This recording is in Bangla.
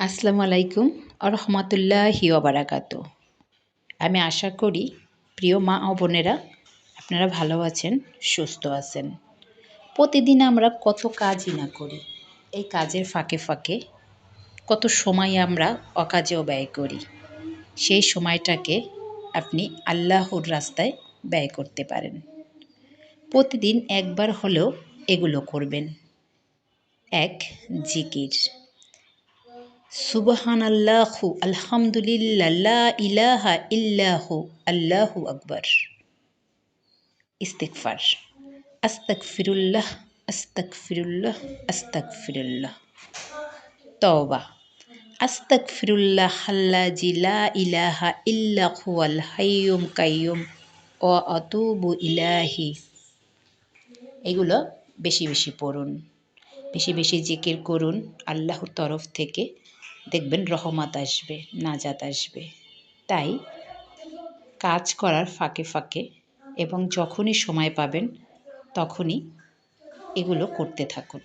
আসসালামু আলাইকুম রহমতুল্লাহি ওবারাকাতু। আমি আশা করি প্রিয় মা ও বোনেরা আপনারা ভালো আছেন, সুস্থ আছেন। প্রতিদিন আমরা কত কাজই না করি, এই কাজের ফাঁকে ফাঁকে কত সময় আমরা অকাজেও ব্যয় করি। সেই সময়টাকে আপনি আল্লাহর রাস্তায় ব্যয় করতে পারেন। প্রতিদিন একবার হলেও এগুলো করবেন। এক, জিকির। সুবহানাল্লাহু আলহামদুলিল্লাহ লা ইলাহা ইল্লাহু আল্লাহু আকবার। ইস্তিগফার, আস্তাগফিরুল্লাহ আস্তাগফিরুল্লাহ আস্তাগফিরুল্লাহ। তওবা, আস্তাগফিরুল্লাহ আল্লাযী লা ইলাহা ইল্লা হুয়াল হাইয়ুল কাইয়্যুম ওয়া আতুবু ইলাইহি। এগুলো বেশি বেশি পড়ুন, বেশি বেশি জিকির করুন। আল্লাহর তরফ থেকে দেখবেন রহমত আসবে, নাজাত আসবে। তাই কাজ করার ফাঁকে ফাঁকে এবং যখনই সময় পাবেন তখনই এগুলো করতে থাকুন।